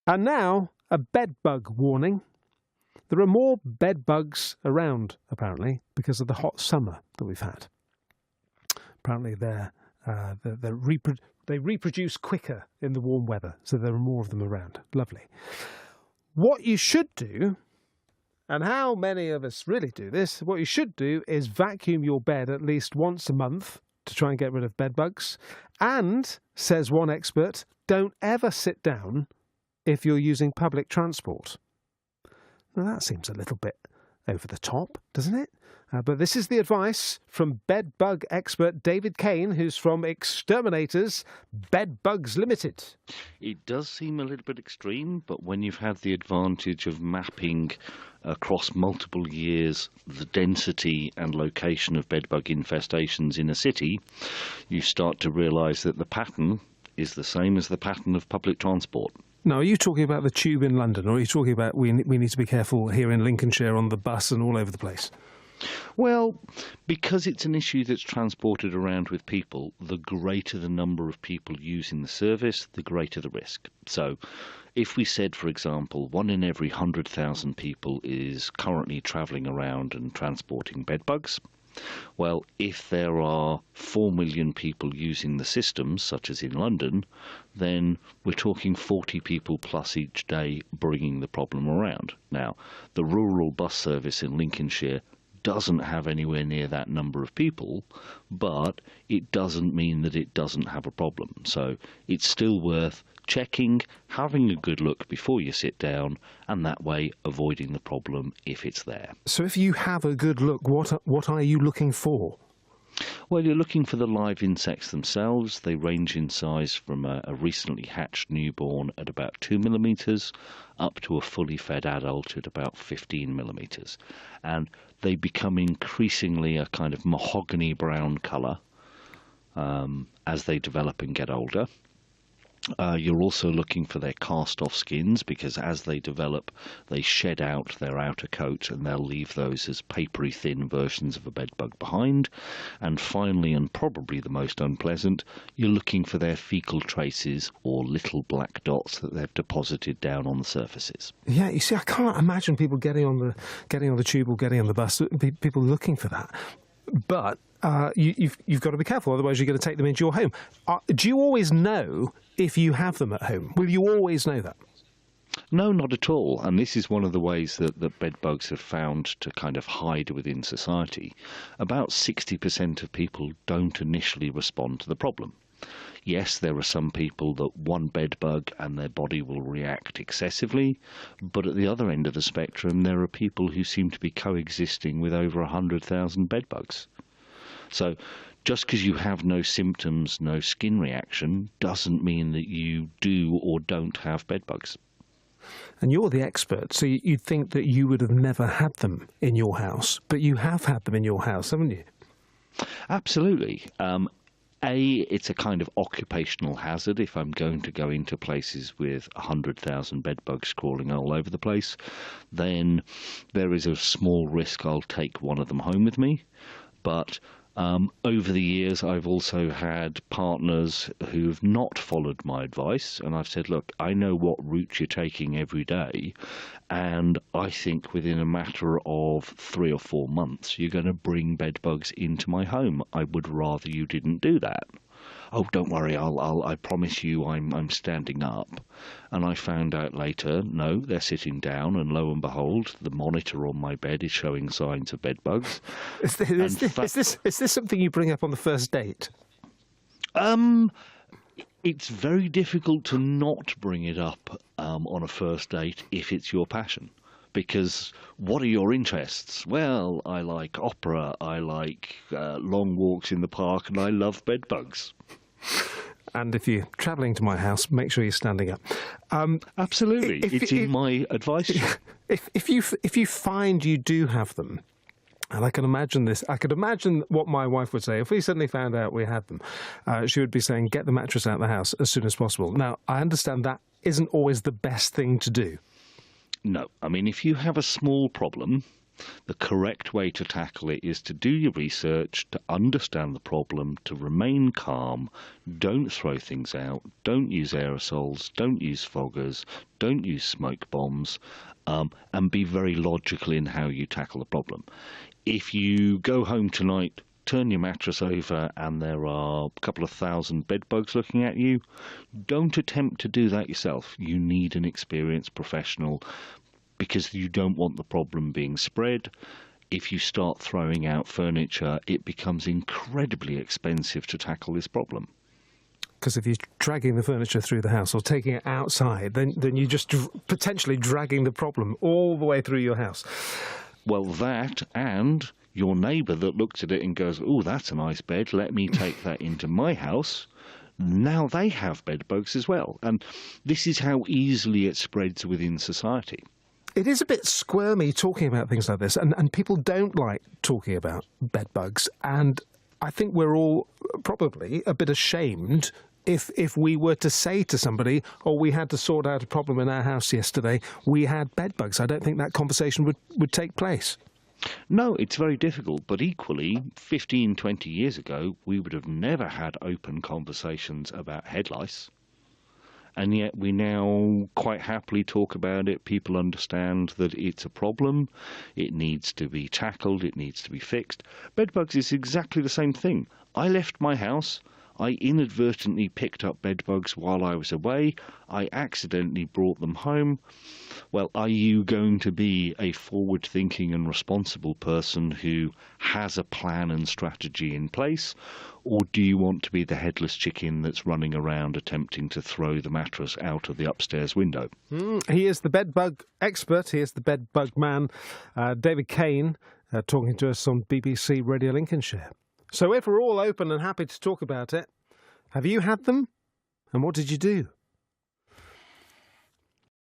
And now, a bed bug warning. There are more bed bugs around, apparently, because of the hot summer that we've had. Apparently, they reproduce quicker in the warm weather, so there are more of them around. Lovely. What you should do, and how many of us really do this, what you should do is vacuum your bed at least once a month to try and get rid of bed bugs. And, says one expert, don't ever sit down if you're using public transport. Now that seems a little bit over the top, doesn't it? But this is the advice from bed bug expert David Cain, who's from Exterminators Bed Bugs Limited. It does seem a little bit extreme, but when you've had the advantage of mapping across multiple years the density and location of bedbug infestations in a city, you start to realise that the pattern is the same as the pattern of public transport. Now, are you talking about the tube in London, or are you talking about we need to be careful here in Lincolnshire on the bus and all over the place? Well, because it's an issue that's transported around with people, the greater the number of people using the service, the greater the risk. So if we said, for example, 1 in every 100,000 people is currently travelling around and transporting bedbugs, well, if there are 4 million people using the systems, such as in London, then we're talking 40 people plus each day bringing the problem around. Now, the rural bus service in Lincolnshire doesn't have anywhere near that number of people, but it doesn't mean that it doesn't have a problem. So it's still worth checking, having a good look before you sit down, and that way avoiding the problem if it's there. So if you have a good look, what are you looking for? Well, you're looking for the live insects themselves. They range in size from a recently hatched newborn at about 2 millimetres up to a fully fed adult at about 15 millimetres. And they become increasingly a kind of mahogany brown colour as they develop and get older. You're also looking for their cast-off skins, because as they develop, they shed out their outer coat and they'll leave those as papery thin versions of a bedbug behind. And finally, and probably the most unpleasant, you're looking for their fecal traces or little black dots that they've deposited down on the surfaces. Yeah, you see, I can't imagine people getting on the tube or getting on the bus, people looking for that. But you've got to be careful, otherwise you're going to take them into your home. Do you always know if you have them at home? Will you always know that? No, not at all. And this is one of the ways that bedbugs have found to kind of hide within society. About 60% of people don't initially respond to the problem. Yes, there are some people that one bedbug and their body will react excessively, but at the other end of the spectrum there are people who seem to be coexisting with over 100,000 bedbugs. So just because you have no symptoms, no skin reaction, doesn't mean that you do or don't have bedbugs. And you're the expert, so you'd think that you would have never had them in your house, but you have had them in your house, haven't you? Absolutely. It's a kind of occupational hazard. If I'm going to go into places with 100,000 bedbugs crawling all over the place, then there is a small risk I'll take one of them home with me. But over the years, I've also had partners who've not followed my advice, and I've said, look, I know what route you're taking every day, and I think within a matter of 3 or 4 months, you're going to bring bedbugs into my home. I would rather you didn't do that. Oh, don't worry, I promise you I'm standing up. And I found out later, no, they're sitting down, and lo and behold, the monitor on my bed is showing signs of bedbugs. Is this something you bring up on the first date? It's very difficult to not bring it up on a first date if it's your passion. Because what are your interests? Well, I like opera, I like long walks in the park, and I love bedbugs. And if you're travelling to my house, make sure you're standing up. Absolutely, it's in my advice. If you find you do have them, and I can imagine what my wife would say if we suddenly found out we had them. She would be saying, get the mattress out of the house as soon as possible. Now, I understand that isn't always the best thing to do. No, I mean, if you have a small problem, The correct way to tackle it is to do your research, to understand the problem, to remain calm, don't throw things out, don't use aerosols, don't use foggers, don't use smoke bombs, and be very logical in how you tackle the problem. If you go home tonight, turn your mattress over and there are a couple of thousand bed bugs looking at you, don't attempt to do that yourself. You need an experienced professional, because you don't want the problem being spread. If you start throwing out furniture, it becomes incredibly expensive to tackle this problem. Because if you're dragging the furniture through the house or taking it outside, then you're just potentially dragging the problem all the way through your house. Well, that, and your neighbour that looks at it and goes, oh, that's a nice bed, let me take that into my house. Now they have bed bugs as well. And this is how easily it spreads within society. It is a bit squirmy talking about things like this, and people don't like talking about bed bugs, and I think we're all probably a bit ashamed if we were to say to somebody, oh, we had to sort out a problem in our house yesterday, we had bed bugs. I don't think that conversation would take place. No, it's very difficult, but equally, 15, 20 years ago, we would have never had open conversations about head lice. And yet we now quite happily talk about it. People understand that it's a problem. It needs to be tackled. It needs to be fixed. Bedbugs is exactly the same thing. I left my house. I inadvertently picked up bedbugs while I was away. I accidentally brought them home. Well, are you going to be a forward-thinking and responsible person who has a plan and strategy in place? Or do you want to be the headless chicken that's running around attempting to throw the mattress out of the upstairs window? He is the bedbug expert. He is the bedbug man. David Cain talking to us on BBC Radio Lincolnshire. So if we're all open and happy to talk about it, have you had them? And what did you do?